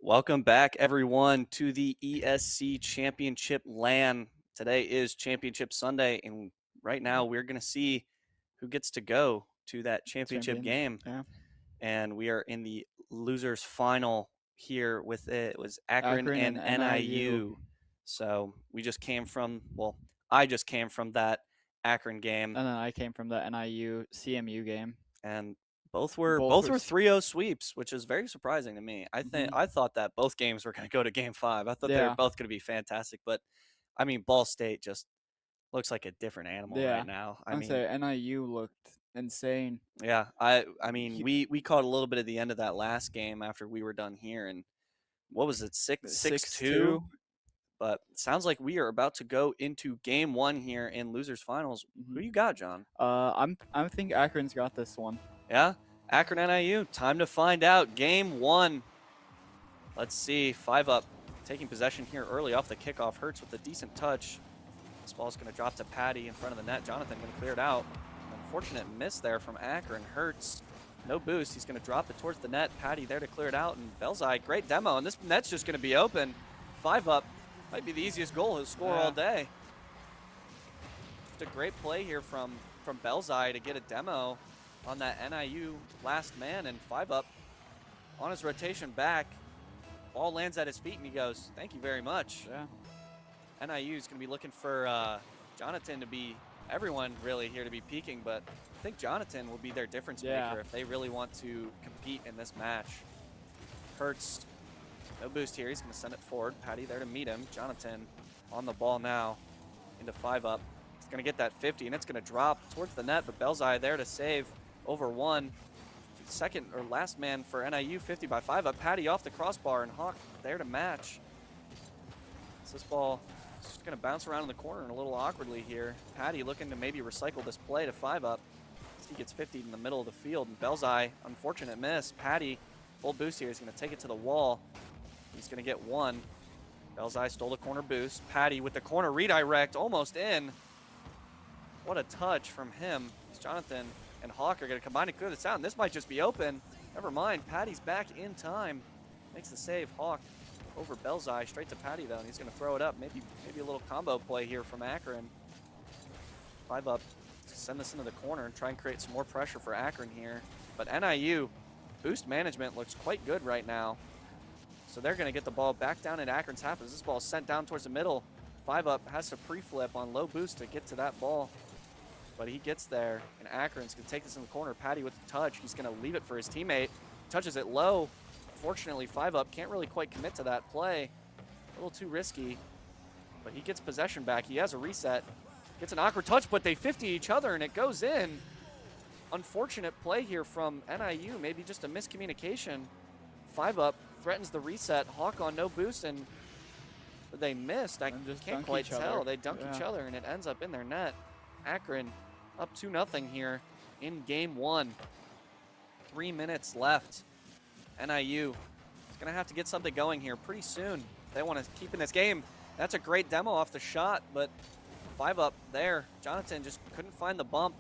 Welcome back, everyone, to the ESC Championship LAN. Today is Championship Sunday, and right now we're going to see who gets to go to that championship game. Yeah. And we are in the losers final here with it. It was Akron Akron and and NIU. NIU. So we just came from, well, I just came from that Akron game, And then I came from the NIU CMU game. and both were Both both were. were 3-0 sweeps, which is very surprising to me. Mhm. I thought that both games were going to go to game 5. I thought they were Yeah. both going to be fantastic, but I mean, Ball State just looks like a different animal right Yeah. now. I I'd mean, say NIU looked insane. yeah, I mean, He, we caught a little bit at the end of that last game after we were done here, and what was it, 6-2? 6-2. But it sounds like we are about to go into game 1 here in losers finals. Who Mhm. you got, John? I think Akron's got this one. Yeah, Akron NIU. Time to find out. Game 1. Let's see, 5 up, taking possession here early off the kickoff. Hurts with a decent touch. This ball's going to drop to Patty in front of the net. Jonathan going to clear it out. Unfortunate miss there from Akron. Hurts, no boost. He's going to drop it towards the net. Patty there to clear it out. And Belzai, great demo. And this net's just going to be open. 5 up. Might be the easiest goal he'll score all day. Just a great play here from Belzai to get a demo on that NIU last man. And 5 up on his rotation back. Ball lands at his feet, and he goes, "Thank you very much." Yeah. NIU is going to be looking for Jonathan to be, everyone really here to be peaking, but I think Jonathan will be their difference maker if they really want to compete in this match. Hurts, no boost here. He's going to send it forward. Patty there to meet him. Jonathan on the ball now into 5 up. He's going to get that 50, and it's going to drop towards the net, but Belzai there to save over one. Second or last man for NIU, 50 by 5 up. Patty off the crossbar, and Hawk there to match. So this ball is just going to bounce around in the corner and a little awkwardly here. Patty looking to maybe recycle this play to 5 up. He gets 50 in the middle of the field, and Belzai, unfortunate miss. Patty, full boost here. He's going to take it to the wall. He's going to get one. Belzai stole the corner boost. Patty with the corner redirect, almost in. What a touch from him. Jonathan and Hawk are going to combine to clear this out, and this might just be open. Never mind, Patty's back in time. Makes the save. Hawk over Belzai, straight to Patty though, and he's going to throw it up. Maybe a little combo play here from Akron. 5 up, send this into the corner and try and create some more pressure for Akron here. But NIU, boost management looks quite good right now. So they're going to get the ball back down in Akron's half as this ball is sent down towards the middle. 5 up has to pre-flip on low boost to get to that ball. But he gets there, and Akron's going to take this in the corner. Patty with the touch. He's going to leave it for his teammate. Touches it low. Fortunately, 5 up can't really quite commit to that play. A little too risky. But he gets possession back. He has a reset. Gets an awkward touch, but they 50 each other, and it goes in. Unfortunate play here from NIU. Maybe just a miscommunication. 5 up threatens the reset. Hawk on no boost, and they missed. I can't quite tell. They dunk each other, and it ends up in their net. Akron up 2-0 here in game 1. 3 minutes left. NIU is going to have to get something going here pretty soon if they want to keep in this game. That's a great demo off the shot, but 5 up there. Jonathan just couldn't find the bump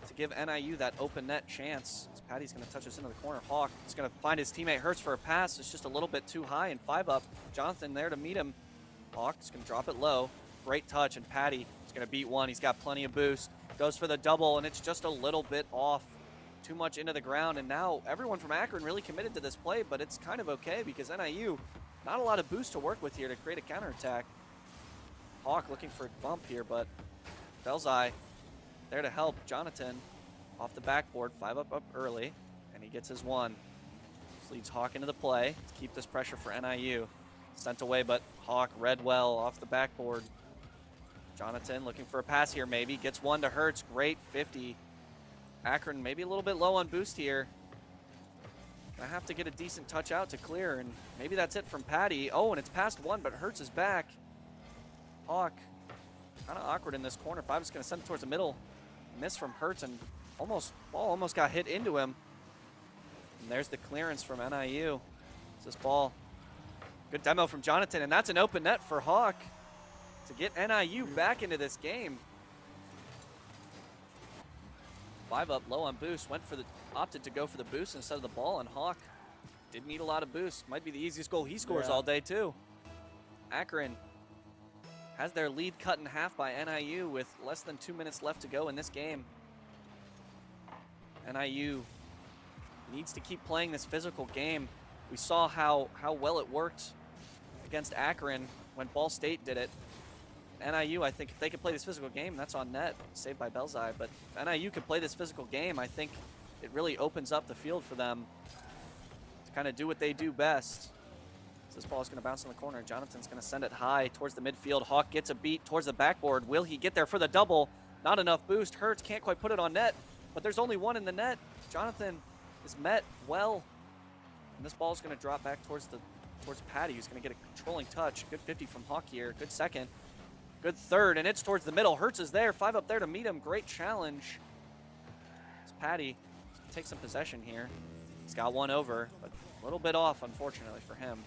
to give NIU that open net chance. As Patty's going to touch us into the corner. Hawk is going to find his teammate Hurts for a pass. It's just a little bit too high, and 5 up. Jonathan there to meet him. Hawk is going to drop it low. Great touch, and Patty is going to beat one. He's got plenty of boost. Goes for the double, and it's just a little bit off. Too much into the ground, and now everyone from Akron really committed to this play, but it's kind of okay because NIU, not a lot of boost to work with here to create a counterattack. Hawk looking for a bump here, but Belzai there to help. Jonathan off the backboard, 5 up early, and he gets his one. This leads Hawk into the play to keep this pressure for NIU. Sent away, but Hawk read well off the backboard. Jonathan looking for a pass here maybe. Gets one to Hurts. Great 50. Akron maybe a little bit low on boost here. I have to get a decent touch out to clear, and maybe that's it from Patty. Oh, and it's past one, but Hurts is back. Hawk kind of awkward in this corner. 5 is going to send it towards the middle. Miss from Hurts, and ball almost got hit into him. And there's the clearance from NIU. It's this ball. Good demo from Jonathan, and that's an open net for Hawk to get NIU back into this game. 5 up low on boost, opted to go for the boost instead of the ball, and Hawk didn't need a lot of boost. Might be the easiest goal he scores Yeah. all day, too. Akron has their lead cut in half by NIU with less than 2 minutes left to go in this game. NIU needs to keep playing this physical game. We saw how well it worked against Akron when Ball State did it. NIU, I think if they could play this physical game, that's on net, saved by Belzai. But if NIU could play this physical game, I think it really opens up the field for them to kind of do what they do best. So this ball is going to bounce in the corner. Jonathan's going to send it high towards the midfield. Hawk gets a beat towards the backboard. Will he get there for the double? Not enough boost. Hurts can't quite put it on net, but there's only one in the net. Jonathan is met well. And this ball is going to drop back towards Patty, who's going to get a controlling touch. Good 50 from Hawk here. Good second. Good third, and it's towards the middle. Hurts is there. 5 up there to meet him. Great challenge. It's Patty takes some possession here. He's got one over, but a little bit off, unfortunately, for him.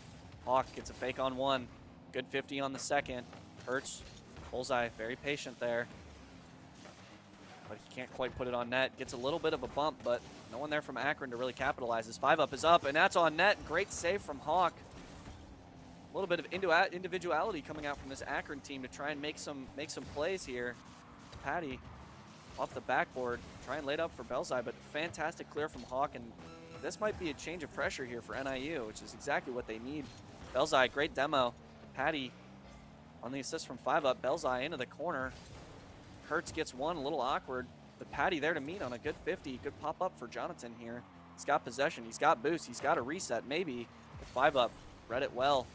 Hawk gets a fake on one. Good 50 on the second. Hurts, bullseye, very patient there. But he can't quite put it on net. Gets a little bit of a bump, but no one there from Akron to really capitalize. His 5 up is up, and that's on net. Great save from Hawk. A little bit of individuality coming out from this Akron team to try and make some plays here. Patty off the backboard, try and lay it up for Belzai, but fantastic clear from Hawk, and this might be a change of pressure here for NIU, which is exactly what they need. Belzai, great demo. Patty on the assist from 5 up. Belzai into the corner. Hurts gets one, a little awkward, but Patty there to meet on a good 50. Good pop up for Jonathan here. He's got possession, he's got boost, he's got a reset, maybe. The 5 up, read it well.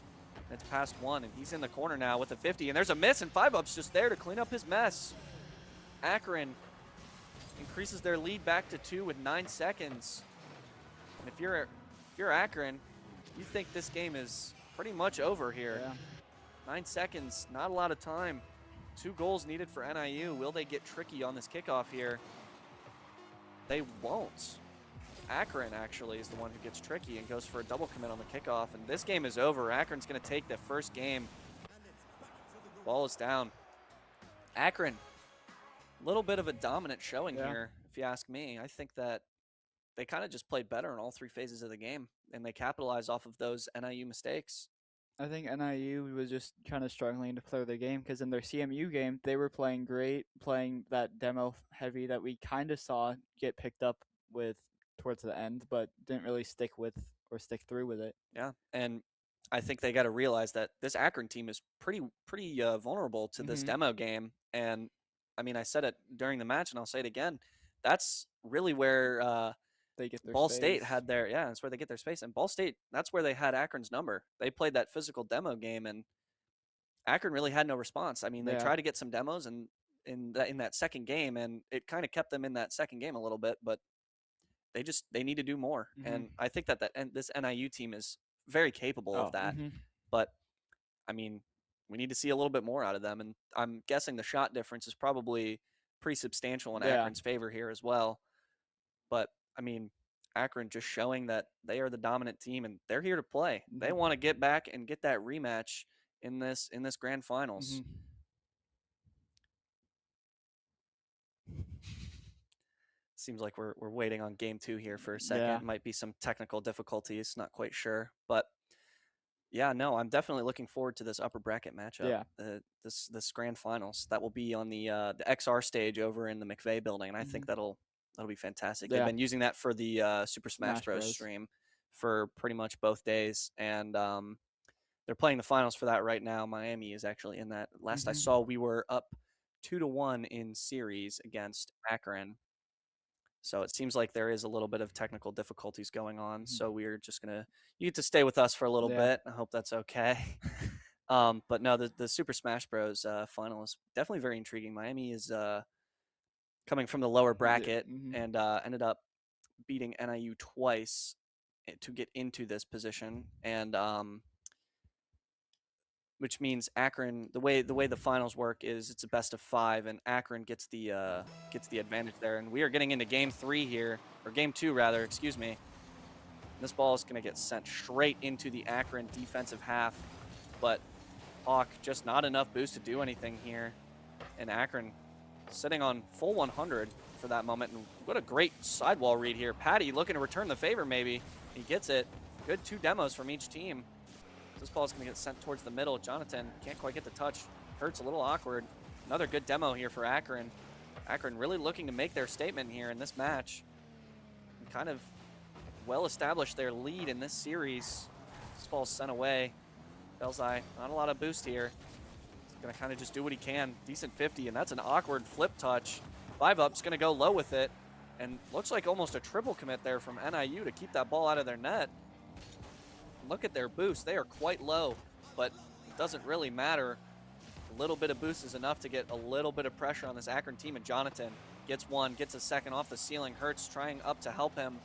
It's past one, and he's in the corner now with a 50, and there's a miss, and 5 up's just there to clean up his mess. Akron increases their lead back to 2 with 9 seconds. And if you're Akron, you think this game is pretty much over here. Yeah. 9 seconds, not a lot of time. 2 goals needed for NIU. Will they get tricky on this kickoff here? They won't. Akron actually is the one who gets tricky and goes for a double commit on the kickoff. And this game is over. Akron's going to take the first game. Ball is down. Akron, a little bit of a dominant showing here, if you ask me. I think that they kind of just played better in all 3 phases of the game, and they capitalized off of those NIU mistakes. I think NIU was just kind of struggling to play their game because in their CMU game, they were playing great, playing that demo heavy that we kind of saw get picked up with towards the end, but didn't really stick through with it. Yeah, and I think they got to realize that this Akron team is pretty vulnerable to this demo game. And I mean, I said it during the match, and I'll say it again. That's really where they get their Ball space. State had their that's where they get their space. And Ball State, that's where they had Akron's number. They played that physical demo game, and Akron really had no response. I mean, they tried to get some demos and in that second game, and it kind of kept them in that second game a little bit, but they need to do more. And I think that this NIU team is very capable of that. But I mean, we need to see a little bit more out of them, and I'm guessing the shot difference is probably pretty substantial in Akron's favor here as well. But I mean, Akron just showing that they are the dominant team and they're here to play. They want to get back and get that rematch in this grand finals. Seems like we're waiting on game 2 here for a second. Yeah. Might be some technical difficulties, not quite sure. But yeah, no, I'm definitely looking forward to this upper bracket matchup. Yeah. This grand finals. That will be on the XR stage over in the McVeigh building, and I think that'll be fantastic. They've been using that for the Super Smash Bros. Stream for pretty much both days, and they're playing the finals for that right now. Miami is actually in that. Last I saw, we were up 2-1 in series against Akron. So it seems like there is a little bit of technical difficulties going on. So we're just you get to stay with us for a little bit. I hope that's okay. But no, the Super Smash Bros. Final is definitely very intriguing. Miami is coming from the lower bracket and ended up beating NIU twice to get into this position, and which means Akron, the way the finals work is it's a best of 5, and Akron gets the advantage there. And we are getting into game 3 here, or game 2 rather, excuse me. This ball is going to get sent straight into the Akron defensive half, but Hawk just not enough boost to do anything here, and Akron sitting on full 100 for that moment. And what a great sidewall read here. Patty looking to return the favor, maybe. He gets it. Good 2 demos from each team. This ball is going to get sent towards the middle. Jonathan can't quite get the touch. Hurts a little awkward. Another good demo here for Akron. Akron really looking to make their statement here in this match. And kind of well established their lead in this series. This ball's sent away. Belzai, not a lot of boost here. He's going to kind of just do what he can. Decent 50, and that's an awkward flip touch. 5-up's going to go low with it. And looks like almost a triple commit there from NIU to keep that ball out of their net. Look at their boost. They are quite low, but it doesn't really matter. A little bit of boost is enough to get a little bit of pressure on this Akron team, and Jonathan gets one, gets a second off the ceiling. Hurts trying up to help him.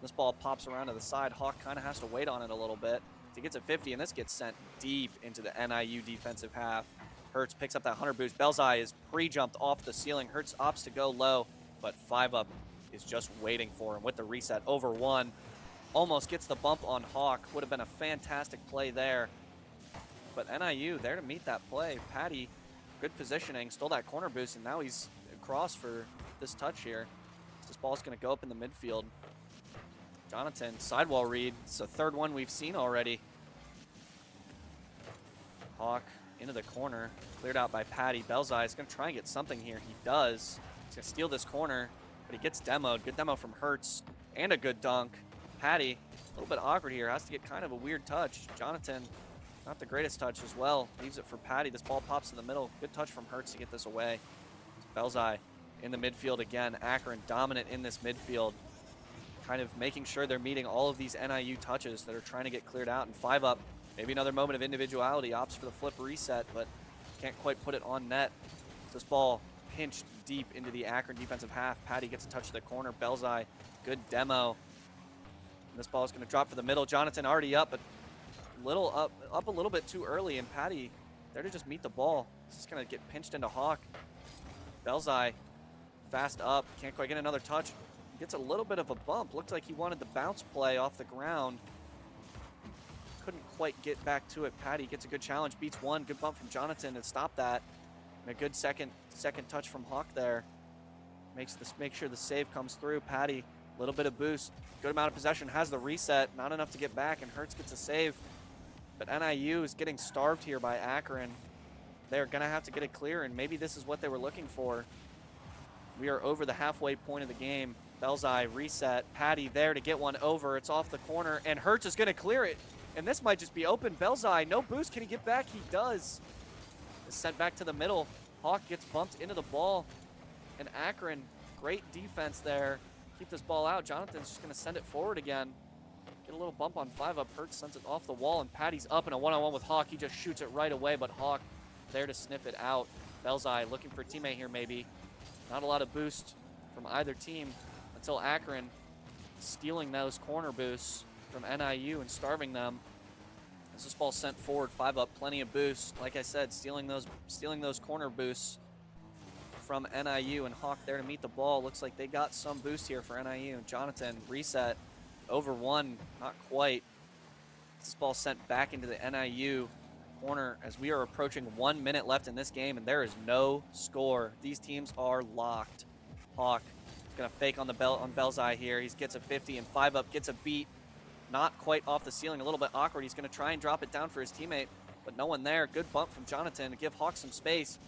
This ball pops around to the side. Hawk kind of has to wait on it a little bit. He gets a 50, and this gets sent deep into the NIU defensive half. Hurts picks up that 100 boost. Belzai is pre-jumped off the ceiling. Hurts opts to go low, but 5-up is just waiting for him with the reset. Over 1. Almost gets the bump on Hawk. Would have been a fantastic play there. But NIU there to meet that play. Patty, good positioning, stole that corner boost, and now he's across for this touch here. This ball's going to go up in the midfield. Jonathan, sidewall read. It's the 3rd one we've seen already. Hawk into the corner, cleared out by Patty. Belzai is going to try and get something here. He does. He's going to steal this corner, but he gets demoed. Good demo from Hurts and a good dunk. Patty, a little bit awkward here, has to get kind of a weird touch. Jonathan, not the greatest touch as well. Leaves it for Patty. This ball pops in the middle. Good touch from Hurts to get this away. Belzai in the midfield again. Akron dominant in this midfield. Kind of making sure they're meeting all of these NIU touches that are trying to get cleared out. And 5-up, maybe another moment of individuality. Opts for the flip reset, but can't quite put it on net. This ball pinched deep into the Akron defensive half. Patty gets a touch to the corner. Belzai, good demo. And this ball is going to drop for the middle. Jonathan already up, but up a little bit too early, and Patty there to just meet the ball. This is going to get pinched into Hawk. Belzai fast up, can't quite get another touch. Gets a little bit of a bump. Looked like he wanted the bounce play off the ground. Couldn't quite get back to it. Patty gets a good challenge, beats 1. Good bump from Jonathan to stop that. And a good second touch from Hawk there. Make sure the save comes through. Patty, a little bit of boost. Good amount of possession, has the reset. Not enough to get back, and Hurts gets a save. But NIU is getting starved here by Akron. They're going to have to get it clear, and maybe this is what they were looking for. We are over the halfway point of the game. Belzai reset. Patty there to get one over. It's off the corner, and Hurts is going to clear it. And this might just be open. Belzai, no boost. Can he get back? He does. It's sent back to the middle. Hawk gets bumped into the ball. And Akron, great defense there. Keep this ball out. Jonathan's just going to send it forward again. Get a little bump on 5-up. Hurts sends it off the wall, and Patty's up in a one-on-one with Hawk. He just shoots it right away, but Hawk there to sniff it out. Belzai looking for a teammate here maybe. Not a lot of boost from either team until Akron stealing those corner boosts from NIU and starving them. As this ball sent forward, 5-up, plenty of boost. Like I said, stealing those corner boosts from NIU, and Hawk there to meet the ball. Looks like they got some boost here for NIU. Jonathan reset over 1, not quite. This ball sent back into the NIU corner as we are approaching 1 minute left in this game, and there is no score. These teams are locked. Hawk is going to fake on Belzai here. He gets a 50, and 5-up gets a beat. Not quite off the ceiling, a little bit awkward. He's going to try and drop it down for his teammate, but no one there. Good bump from Jonathan to give Hawk some space.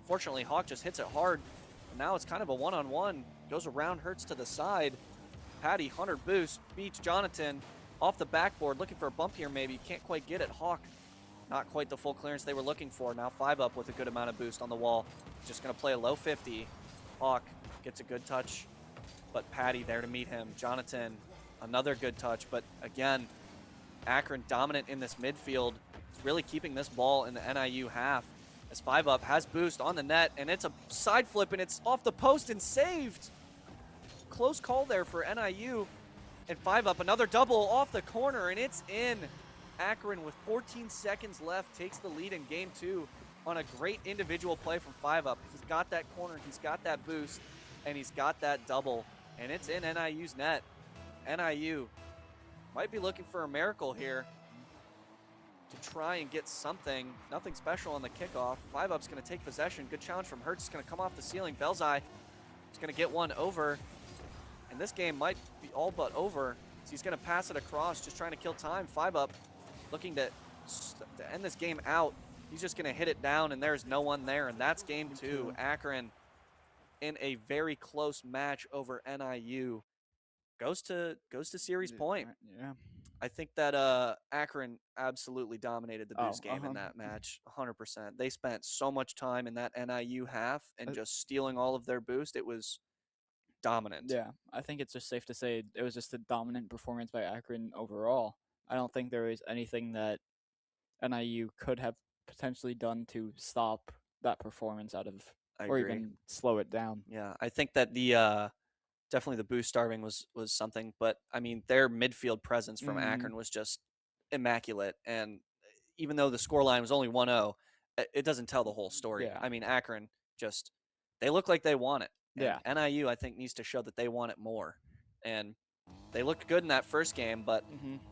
Fortunately, Hawk just hits it hard. And now it's kind of a one-on-one. Goes around, Hurts to the side. Patty, 100 boost, beats Jonathan off the backboard. Looking for a bump here maybe. Can't quite get it. Hawk, not quite the full clearance they were looking for. Now 5-up with a good amount of boost on the wall. Just going to play a low 50. Hawk gets a good touch, but Patty there to meet him. Jonathan, another good touch, but again, Akron dominant in this midfield. It's really keeping this ball in the NIU half. As 5-up has boost on the net, and it's a side flip, and it's off the post and saved. Close call there for NIU. And 5-up, another double off the corner, and it's in. Akron, with 14 seconds left, takes the lead in game 2 on a great individual play from 5-up. He's got that corner, he's got that boost, and he's got that double. And it's in NIU's net. NIU might be looking for a miracle here to try and get something. Nothing special on the kickoff. 5-up's going to take possession. Good challenge from Hurts. It's going to come off the ceiling. Belzai is going to get one over. And this game might be all but over. So he's going to pass it across, just trying to kill time. 5-Up looking to end this game out. He's just going to hit it down, and there's no one there, and that's game 2. Akron in a very close match over NIU goes to series point. Yeah. I think that Akron absolutely dominated the boost game in that match, 100%. They spent so much time in that NIU half and just stealing all of their boost. It was dominant. Yeah, I think it's just safe to say it was just a dominant performance by Akron overall. I don't think there was anything that NIU could have potentially done to stop that performance out of, or even slow it down. Yeah, I think that the definitely the boost starving was something, but I mean their midfield presence from Akron was just immaculate, and even though the scoreline was only 1-0, it doesn't tell the whole story. Yeah. I mean Akron just they look like they want it. And yeah. NIU I think needs to show that they want it more. And they looked good in that first game, but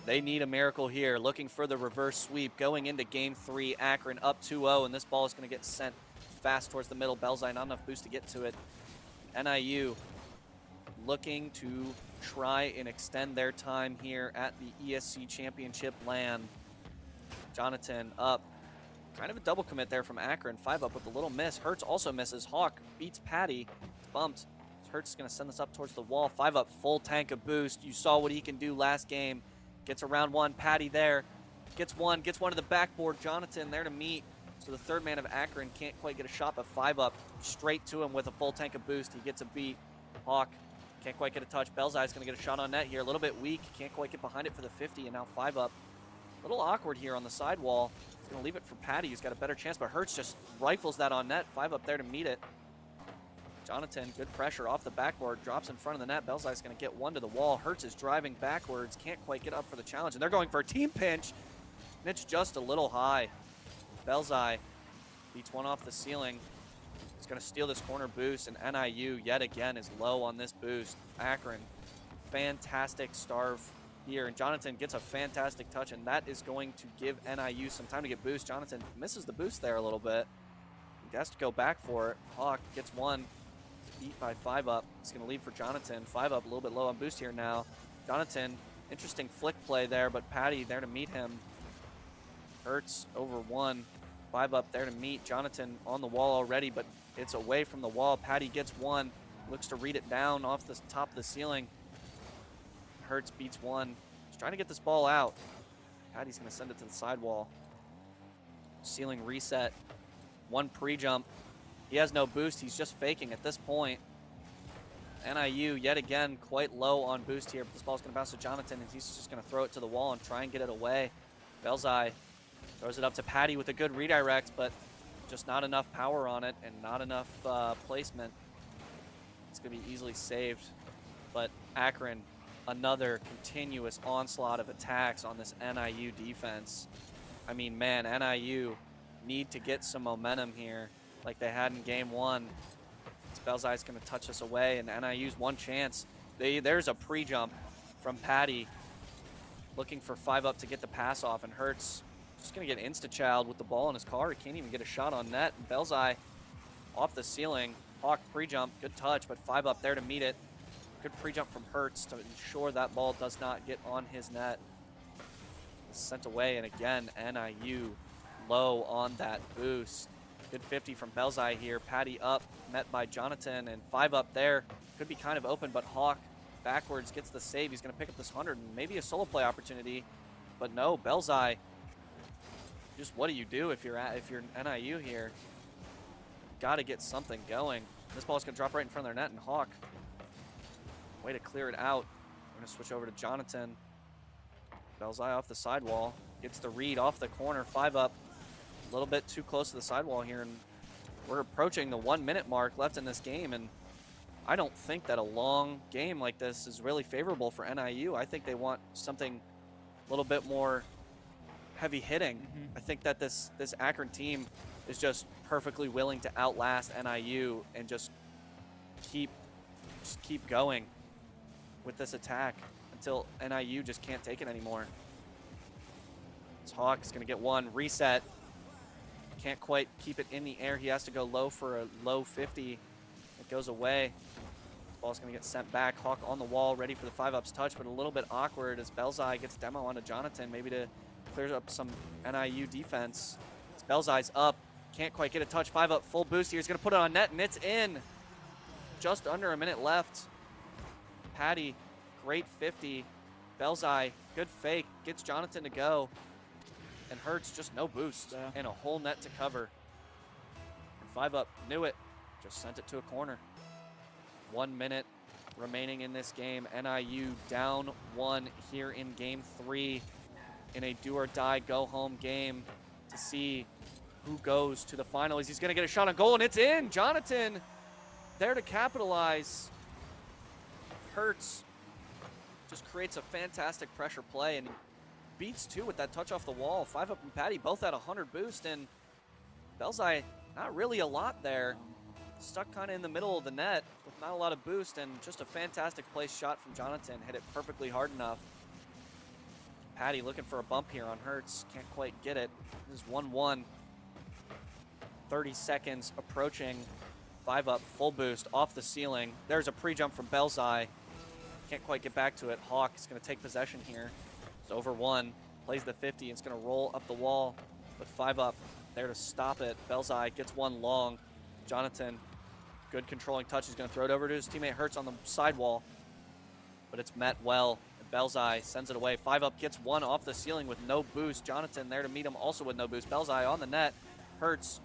they need a miracle here. Looking for the reverse sweep going into game 3. Akron up 2-0, and this ball is going to get sent fast towards the middle. Belzai not enough boost to get to it. NIU looking to try and extend their time here at the ESC Championship LAN. Jonathan up. Kind of a double commit there from Akron. 5-Up with a little miss. Hertz also misses. Hawk beats Patty. It's bumped. Hertz is going to send this up towards the wall. 5-Up, full tank of boost. You saw what he can do last game. Gets around one. Patty there. Gets one to the backboard. Jonathan there to meet. So the third man of Akron can't quite get a shot, but 5-Up straight to him with a full tank of boost. He gets a beat. Hawk can't quite get a touch. Belzai is going to get a shot on net here. A little bit weak. Can't quite get behind it for the 50, and now 5-Up. A little awkward here on the sidewall. He's going to leave it for Patty, who's got a better chance, but Hertz just rifles that on net. 5-Up there to meet it. Jonathan, good pressure off the backboard, drops in front of the net. Belzai's going to get one to the wall. Hertz is driving backwards, can't quite get up for the challenge, and they're going for a team pinch, and it's just a little high. Belzai beats one off the ceiling. He's going to steal this corner boost, and NIU yet again is low on this boost. Akron, fantastic starve here, and Jonathan gets a fantastic touch, and that is going to give NIU some time to get boost. Jonathan misses the boost there a little bit. He has to go back for it. Hawk gets one. Beat by 5-Up. It's going to lead for Jonathan. 5-Up a little bit low on boost here now. Jonathan, interesting flick play there, but Patty there to meet him. Hertz over one. 5-Up there to meet. Jonathan on the wall already, but it's away from the wall. Patty gets one. Looks to read it down off the top of the ceiling. Hertz beats one. He's trying to get this ball out. Patty's going to send it to the sidewall. Ceiling reset. One pre-jump. He has no boost. He's just faking at this point. NIU, yet again, quite low on boost here, but this ball's going to bounce to Jonathan, and he's just going to throw it to the wall and try and get it away. Belzai throws it up to Patty with a good redirect, but just not enough power on it and not enough placement. It's going to be easily saved. But Akron, another continuous onslaught of attacks on this NIU defense. I mean, man, NIU need to get some momentum here like they had in game 1. Belzai's going to touch this away, and NIU's one chance. There's a pre-jump from Patty looking for 5-Up to get the pass off, and Hertz just going to get insta-chilled with the ball in his car. He can't even get a shot on net. And Belzai off the ceiling. Hawk pre-jump, good touch, but 5-Up there to meet it. Good pre-jump from Hertz to ensure that ball does not get on his net. It's sent away, and again, NIU low on that boost. Good 50 from Belzai here. Patty up, met by Jonathan, and 5-Up there. Could be kind of open, but Hawk backwards gets the save. He's going to pick up this 100 and maybe a solo play opportunity. But no, Belzai, just what do you do if you're NIU here? Got to get something going. This ball's going to drop right in front of their net, and Hawk, way to clear it out. We're going to switch over to Jonathan. Belzai off the sidewall. Gets the read off the corner. 5-Up. A little bit too close to the sidewall here, and we're approaching the 1 minute mark left in this game, and I don't think that a long game like this is really favorable for NIU. I think they want something a little bit more heavy hitting. I think that this Akron team is just perfectly willing to outlast NIU and just keep going with this attack until NIU just can't take it anymore. This Hawk is going to get one reset. Can't quite keep it in the air. He has to go low for a low 50. It goes away. Ball's going to get sent back. Hawk on the wall, ready for the 5-ups touch, but a little bit awkward as Belzai gets demo onto Jonathan, maybe to clear up some NIU defense. As Belzai's up, can't quite get a touch. 5-up, full boost here. He's going to put it on net, and it's in. Just under a minute left. Patty, great 50. Belzai, good fake, gets Jonathan to go. And Hertz, just no boost and a whole net to cover. And 5-up, knew it, just sent it to a corner. 1 minute remaining in this game. NIU down 1 here in game 3 in a do-or-die go-home game to see who goes to the finals. He's going to get a shot on goal, and it's in. Jonathan there to capitalize. Hertz just creates a fantastic pressure play and beats 2 with that touch off the wall. 5-up and Patty both at 100 boost, and Belzai not really a lot there. Stuck kind of in the middle of the net with not a lot of boost, and just a fantastic place shot from Jonathan. Hit it perfectly hard enough. Patty looking for a bump here on Hertz. Can't quite get it. This is 1-1. 30 seconds approaching. 5-up, full boost off the ceiling. There's a pre-jump from Belzai. Can't quite get back to it. Hawk is going to take possession here. It's over 1. Plays the 50. It's going to roll up the wall. But 5-up there to stop it. Belzai gets 1 long. Jonathan, good controlling touch. He's going to throw it over to his teammate Hertz on the sidewall. But it's met well. And Belzai sends it away. 5-up gets 1 off the ceiling with no boost. Jonathan there to meet him also with no boost. Belzai on the net. Hertz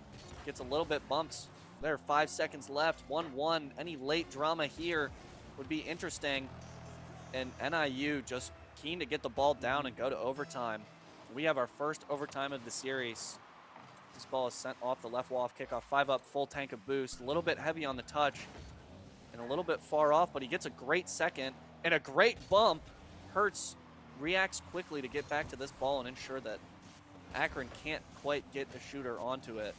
gets a little bit bumped. There are 5 seconds left. 1-1. Any late drama here would be interesting. And NIU just keen to get the ball down and go to overtime. We have our first overtime of the series. This ball is sent off the left wall off kickoff. 5-up, full tank of boost. A little bit heavy on the touch and a little bit far off, but he gets a great second and a great bump. Hertz reacts quickly to get back to this ball and ensure that Akron can't quite get a shooter onto it.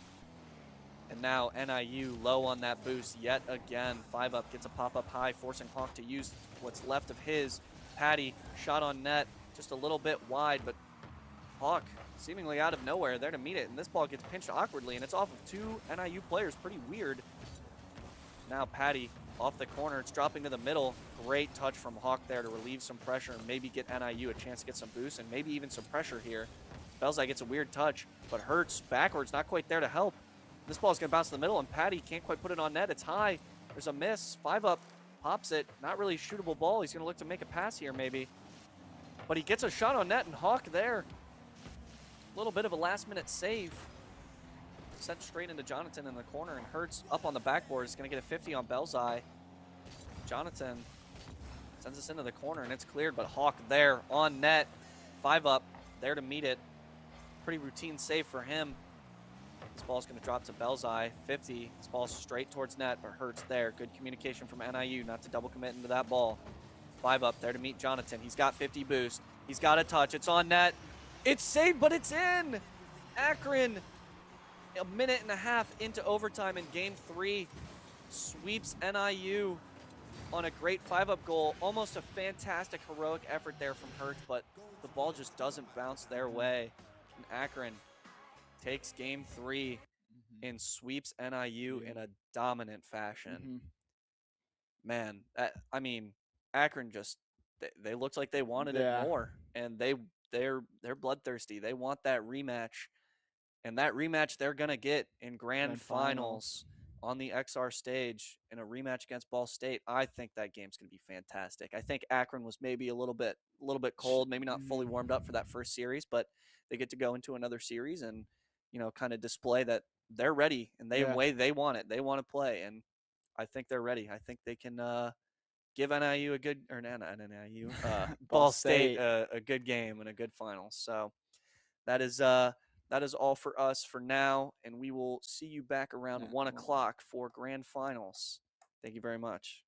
And now NIU low on that boost yet again. 5-up gets a pop-up high, forcing Hawk to use what's left of his. Patty, shot on net, just a little bit wide, but Hawk seemingly out of nowhere there to meet it. And this ball gets pinched awkwardly, and it's off of 2 NIU players. Pretty weird. Now Patty off the corner. It's dropping to the middle. Great touch from Hawk there to relieve some pressure and maybe get NIU a chance to get some boost and maybe even some pressure here. Belzai gets a weird touch, but Hertz backwards, not quite there to help. This ball is going to bounce in the middle, and Patty can't quite put it on net. It's high. There's a miss. 5-up pops it. Not really a shootable ball. He's going to look to make a pass here maybe. But he gets a shot on net, and Hawk there. A little bit of a last-minute save. Sent straight into Jonathan in the corner, and Hertz up on the backboard is going to get a 50 on Belzai. Jonathan sends us into the corner, and it's cleared, but Hawk there on net. 5-up there to meet it. Pretty routine save for him. This ball's going to drop to Belzai. 50. This ball's straight towards net, but Hertz there. Good communication from NIU not to double commit into that ball. 5-up there to meet Jonathan. He's got 50 boost. He's got a touch. It's on net. It's saved, but it's in. Akron, a minute and a half into overtime in game 3, sweeps NIU on a great 5-up goal. Almost a fantastic, heroic effort there from Hertz, but the ball just doesn't bounce their way. And Akron takes game 3 and sweeps NIU in a dominant fashion. Man, I mean, Akron just, they looked like they wanted it more, and they're bloodthirsty. They want that rematch, and that rematch they're gonna get in grand finals on the XR stage in a rematch against Ball State. I think that game's gonna be fantastic. I think Akron was maybe a little bit cold, maybe not fully warmed up for that first series, but they get to go into another series and, you know, kind of display that they're ready and they want it. They want to play, and I think they're ready. I think they can give NIU a good, or not NIU, Ball State a good game and a good final. So that is all for us for now, and we will see you back around 1 o'clock for grand finals. Thank you very much.